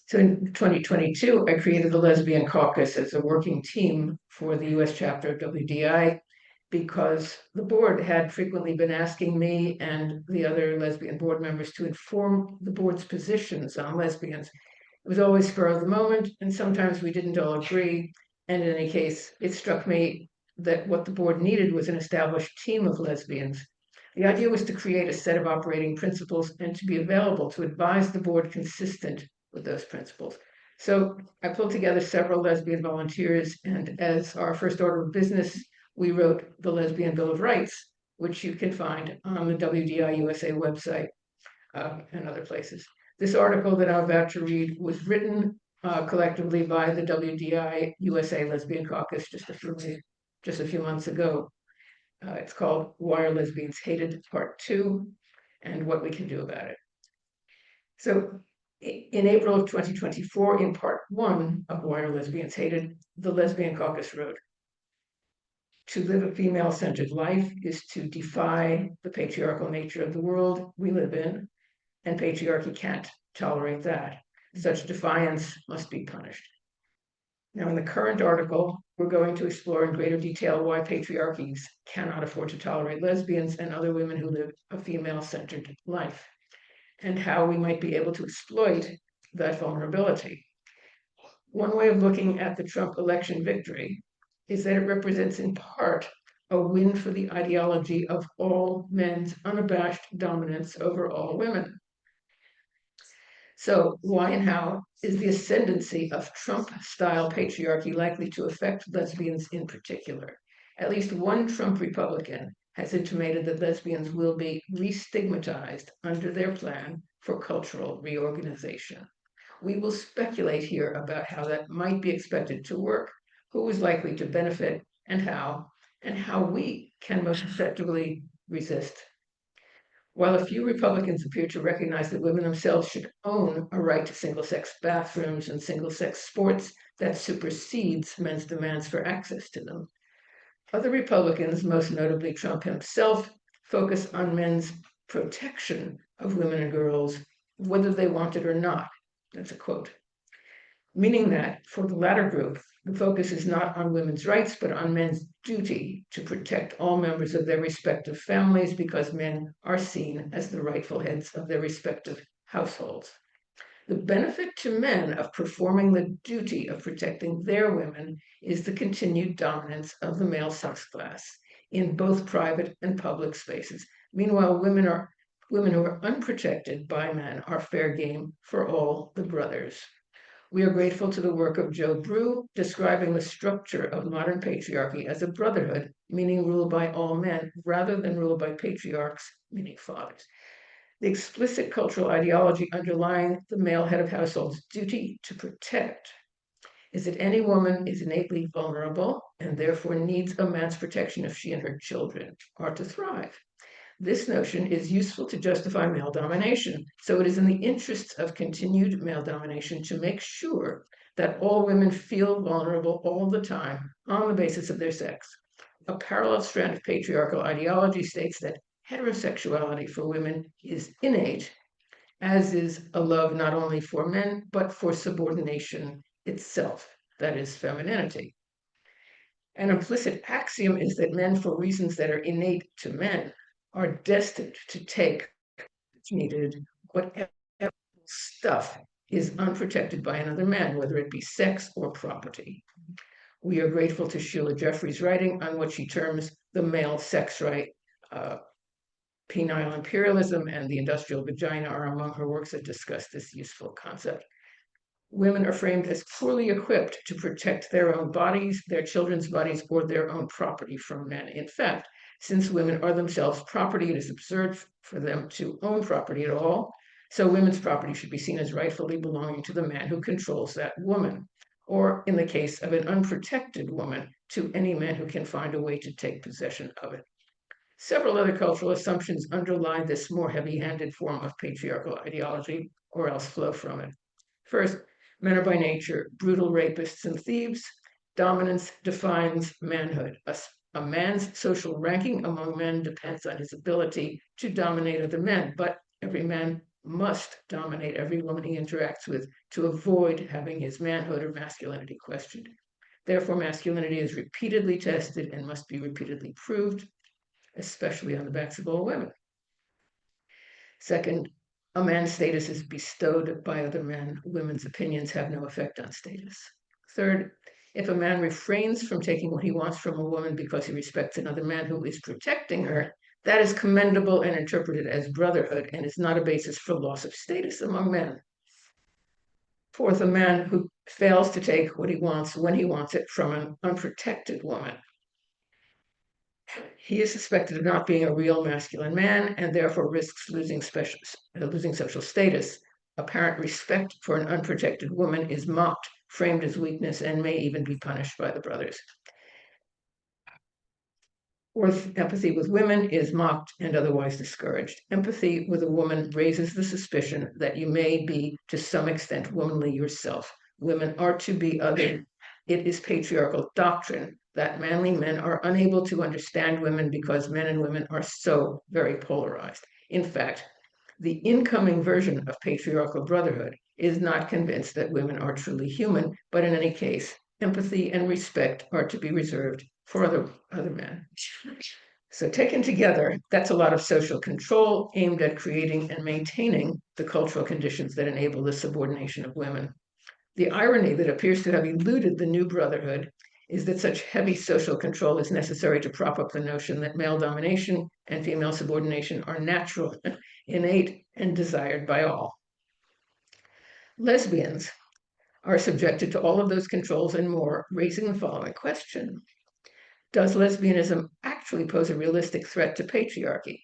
So in 2022, I created the Lesbian Caucus as a working team for the US chapter of WDI because the board had frequently been asking me and the other lesbian board members to inform the board's positions on lesbians. It was always spur of the moment, and sometimes we didn't all agree. And in any case, it struck me that what the board needed was an established team of lesbians. The idea was to create a set of operating principles and to be available to advise the board consistent with those principles. So I pulled together several lesbian volunteers, and as our first order of business, we wrote the Lesbian Bill of Rights, which you can find on the WDI USA website and other places. This article that I'm about to read was written collectively by the WDI USA Lesbian Caucus just a few months ago. It's called Why Are Lesbians Hated, Part 2, and What We Can Do About It. So in April of 2024, in Part 1 of Why Are Lesbians Hated, the Lesbian Caucus wrote, "To live a female-centered life is to defy the patriarchal nature of the world we live in, and patriarchy can't tolerate that. Such defiance must be punished." Now, in the current article, we're going to explore in greater detail why patriarchies cannot afford to tolerate lesbians and other women who live a female-centered life, and how we might be able to exploit that vulnerability. One way of looking at the Trump election victory is that it represents in part a win for the ideology of all men's unabashed dominance over all women. So why and how is the ascendancy of Trump-style patriarchy likely to affect lesbians in particular? At least one Trump Republican has intimated that lesbians will be re-stigmatized under their plan for cultural reorganization. We will speculate here about how that might be expected to work, who is likely to benefit, and how we can most effectively resist. While a few Republicans appear to recognize that women themselves should own a right to single-sex bathrooms and single-sex sports that supersedes men's demands for access to them, other Republicans, most notably Trump himself, focus on men's protection of women and girls, whether they want it or not. That's a quote. Meaning that for the latter group, the focus is not on women's rights, but on men's duty to protect all members of their respective families because men are seen as the rightful heads of their respective households. The benefit to men of performing the duty of protecting their women is the continued dominance of the male sex class in both private and public spaces. Meanwhile, women who are unprotected by men are fair game for all the brothers. We are grateful to the work of Joe Brew, describing the structure of modern patriarchy as a brotherhood, meaning ruled by all men, rather than ruled by patriarchs, meaning fathers. The explicit cultural ideology underlying the male head of household's duty to protect is that any woman is innately vulnerable and therefore needs a man's protection if she and her children are to thrive. This notion is useful to justify male domination, so it is in the interests of continued male domination to make sure that all women feel vulnerable all the time on the basis of their sex. A parallel strand of patriarchal ideology states that heterosexuality for women is innate, as is a love not only for men, but for subordination itself, that is, femininity. An implicit axiom is that men, for reasons that are innate to men, are destined to take needed whatever stuff is unprotected by another man, whether it be sex or property. We are grateful to Sheila Jeffrey's writing on what she terms the male sex right. Penile imperialism and the industrial vagina are among her works that discuss this useful concept. Women are framed as poorly equipped to protect their own bodies, their children's bodies, or their own property from men. In fact, since women are themselves property, it is absurd for them to own property at all. So women's property should be seen as rightfully belonging to the man who controls that woman, or in the case of an unprotected woman, to any man who can find a way to take possession of it. Several other cultural assumptions underlie this more heavy-handed form of patriarchal ideology, or else flow from it. First, men are by nature brutal rapists and thieves. Dominance defines manhood. A man's social ranking among men depends on his ability to dominate other men, but every man must dominate every woman he interacts with to avoid having his manhood or masculinity questioned. Therefore, masculinity is repeatedly tested and must be repeatedly proved, especially on the backs of all women. Second, a man's status is bestowed by other men. Women's opinions have no effect on status. Third, if a man refrains from taking what he wants from a woman because he respects another man who is protecting her, that is commendable and interpreted as brotherhood and is not a basis for loss of status among men. Fourth, a man who fails to take what he wants when he wants it from an unprotected woman, he is suspected of not being a real masculine man and therefore risks losing social status. Apparent respect for an unprotected woman is mocked, framed as weakness, and may even be punished by the brothers. Fourth, empathy with women is mocked and otherwise discouraged. Empathy with a woman raises the suspicion that you may be, to some extent, womanly yourself. Women are to be other. It is patriarchal doctrine that manly men are unable to understand women because men and women are so very polarized. In fact, the incoming version of patriarchal brotherhood is not convinced that women are truly human, but in any case, empathy and respect are to be reserved for other men. So taken together, that's a lot of social control aimed at creating and maintaining the cultural conditions that enable the subordination of women. The irony that appears to have eluded the new brotherhood is that such heavy social control is necessary to prop up the notion that male domination and female subordination are natural, innate, and desired by all. Lesbians are subjected to all of those controls and more, raising the following question. Does lesbianism actually pose a realistic threat to patriarchy?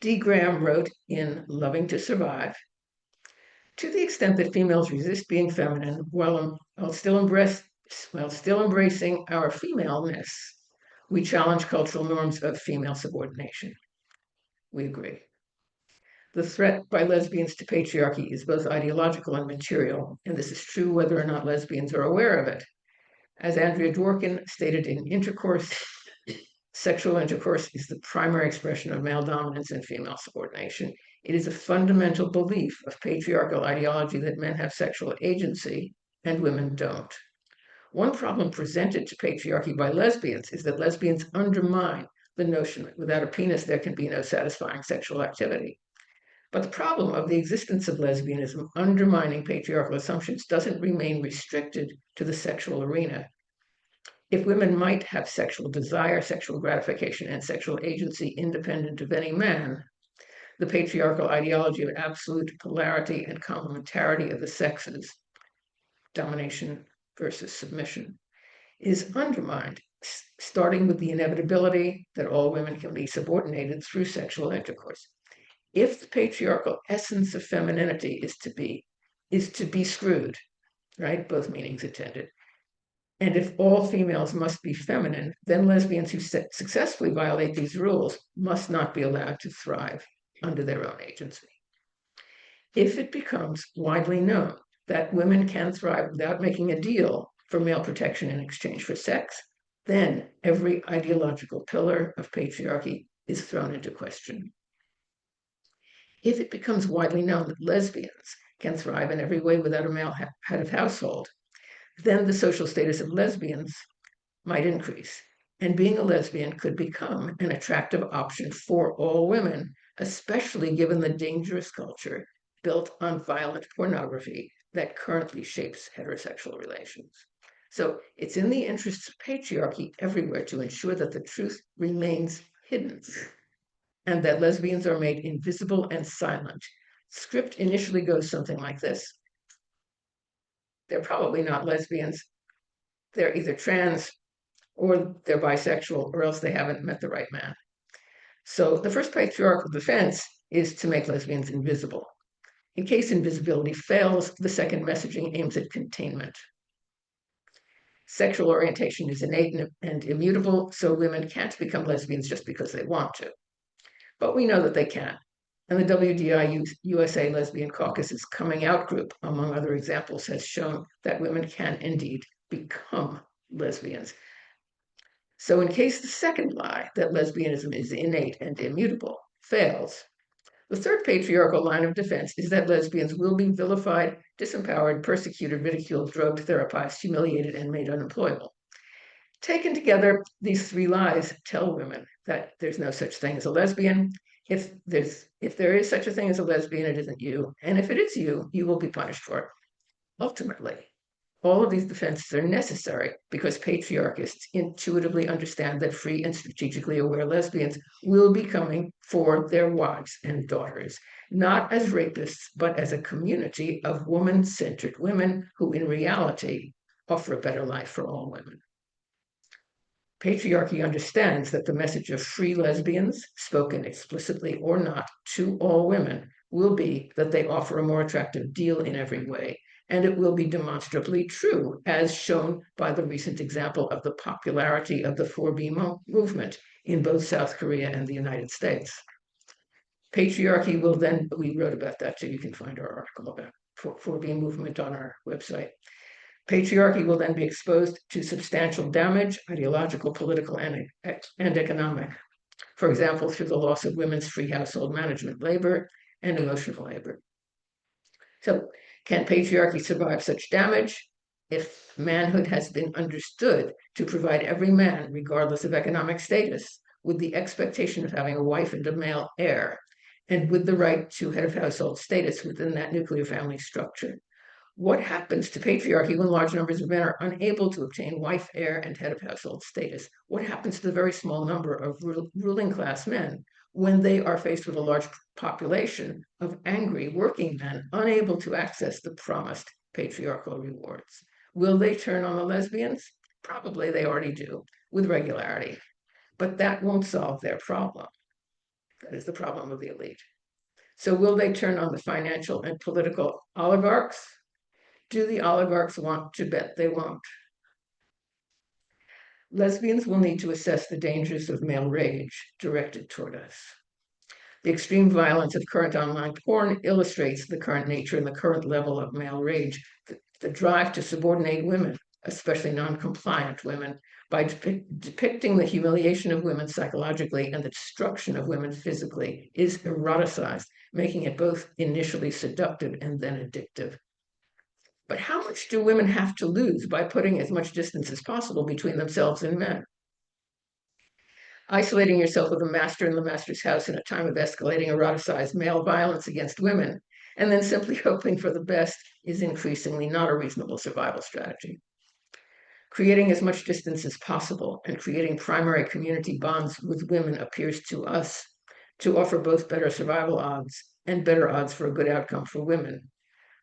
D. Graham wrote in Loving to Survive, to the extent that females resist being feminine while still embracing our femaleness, we challenge cultural norms of female subordination. We agree. The threat by lesbians to patriarchy is both ideological and material, and this is true whether or not lesbians are aware of it. As Andrea Dworkin stated in Intercourse, sexual intercourse is the primary expression of male dominance and female subordination. It is a fundamental belief of patriarchal ideology that men have sexual agency and women don't. One problem presented to patriarchy by lesbians is that lesbians undermine the notion that without a penis there can be no satisfying sexual activity. But the problem of the existence of lesbianism undermining patriarchal assumptions doesn't remain restricted to the sexual arena. If women might have sexual desire, sexual gratification, and sexual agency independent of any man, the patriarchal ideology of absolute polarity and complementarity of the sexes, domination versus submission, is undermined, starting with the inevitability that all women can be subordinated through sexual intercourse. If the patriarchal essence of femininity is to be screwed, right? Both meanings intended. And if all females must be feminine, then lesbians who successfully violate these rules must not be allowed to thrive under their own agency. If it becomes widely known that women can thrive without making a deal for male protection in exchange for sex, then every ideological pillar of patriarchy is thrown into question. If it becomes widely known that lesbians can thrive in every way without a male head of household, then the social status of lesbians might increase, and being a lesbian could become an attractive option for all women, especially given the dangerous culture built on violent pornography that currently shapes heterosexual relations. So it's in the interests of patriarchy everywhere to ensure that the truth remains hidden and that lesbians are made invisible and silent. Script initially goes something like this. They're probably not lesbians. They're either trans or they're bisexual, or else they haven't met the right man. So the first patriarchal defense is to make lesbians invisible. In case invisibility fails, the second messaging aims at containment. Sexual orientation is innate and immutable, so women can't become lesbians just because they want to. But we know that they can. And the WDI USA Lesbian Caucus's coming out group, among other examples, has shown that women can indeed become lesbians. So in case the second lie, that lesbianism is innate and immutable, fails, The third patriarchal line of defense is that lesbians will be vilified, disempowered, persecuted, ridiculed, drugged, therapized, humiliated, and made unemployable. Taken together, these three lies tell women that there's no such thing as a lesbian. If there is such a thing as a lesbian, it isn't you. And if it is you, you will be punished for it. Ultimately, all of these defenses are necessary because patriarchists intuitively understand that free and strategically aware lesbians will be coming for their wives and daughters, not as rapists, but as a community of woman-centered women who in reality offer a better life for all women. Patriarchy understands that the message of free lesbians, spoken explicitly or not to all women, will be that they offer a more attractive deal in every way, and it will be demonstrably true, as shown by the recent example of the popularity of the 4B movement in both South Korea and the United States. Patriarchy will then, we wrote about that too, you can find our article about 4B movement on our website. Patriarchy will then be exposed to substantial damage, ideological, political, and economic. For example, through the loss of women's free household management labor and emotional labor. So, can patriarchy survive such damage? If manhood has been understood to provide every man, regardless of economic status, with the expectation of having a wife and a male heir, and with the right to head of household status within that nuclear family structure, what happens to patriarchy when large numbers of men are unable to obtain wife, heir, and head of household status? What happens to the very small number of ruling class men when they are faced with a large population of angry working men unable to access the promised patriarchal rewards? Will they turn on the lesbians? Probably they already do, with regularity. But that won't solve their problem. That is the problem of the elite. So will they turn on the financial and political oligarchs? Do the oligarchs want to bet they won't? Lesbians will need to assess the dangers of male rage directed toward us. The extreme violence of current online porn illustrates the current nature and the current level of male rage, the drive to subordinate women, especially non-compliant women, by depicting the humiliation of women psychologically and the destruction of women physically is eroticized, making it both initially seductive and then addictive. But how much do women have to lose by putting as much distance as possible between themselves and men? Isolating yourself with a master in the master's house in a time of escalating eroticized male violence against women, and then simply hoping for the best is increasingly not a reasonable survival strategy. Creating as much distance as possible and creating primary community bonds with women appears to us to offer both better survival odds and better odds for a good outcome for women,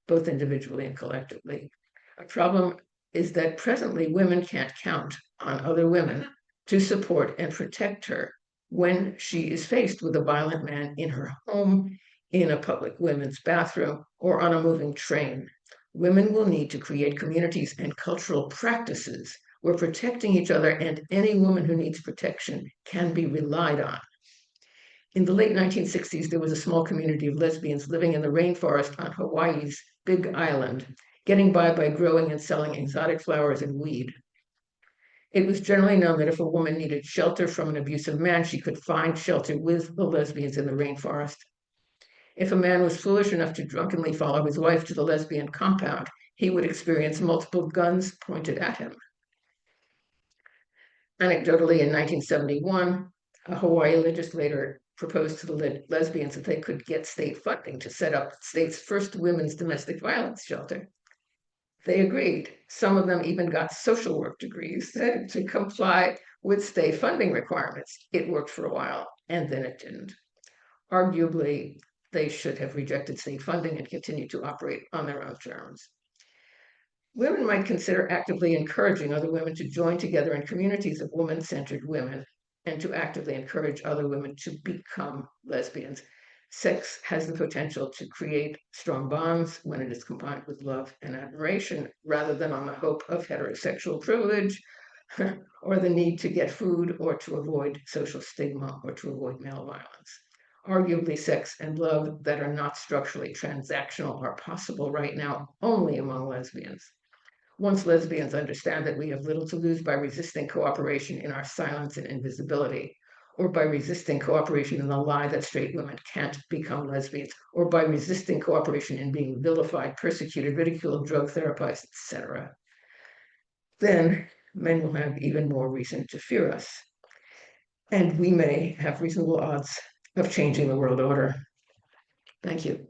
both individually and collectively. A problem is that presently women can't count on other women to support and protect her when she is faced with a violent man in her home, in a public women's bathroom, or on a moving train. Women will need to create communities and cultural practices where protecting each other and any woman who needs protection can be relied on. In the late 1960s, there was a small community of lesbians living in the rainforest on Hawaii's Big Island, getting by growing and selling exotic flowers and weed. It was generally known that if a woman needed shelter from an abusive man, she could find shelter with the lesbians in the rainforest. If a man was foolish enough to drunkenly follow his wife to the lesbian compound, he would experience multiple guns pointed at him. Anecdotally, in 1971, a Hawaii legislator proposed to the lesbians that they could get state funding to set up the state's first women's domestic violence shelter. They agreed. Some of them even got social work degrees to comply with state funding requirements. It worked for a while, and then it didn't. Arguably, they should have rejected state funding and continued to operate on their own terms. Women might consider actively encouraging other women to join together in communities of woman-centered women and to actively encourage other women to become lesbians. Sex has the potential to create strong bonds when it is combined with love and admiration, rather than on the hope of heterosexual privilege or the need to get food or to avoid social stigma or to avoid male violence. Arguably, sex and love that are not structurally transactional are possible right now only among lesbians. Once lesbians understand that we have little to lose by resisting cooperation in our silence and invisibility, or by resisting cooperation in the lie that straight women can't become lesbians, or by resisting cooperation in being vilified, persecuted, ridiculed, drug therapized, etc., then men will have even more reason to fear us. And we may have reasonable odds of changing the world order. Thank you.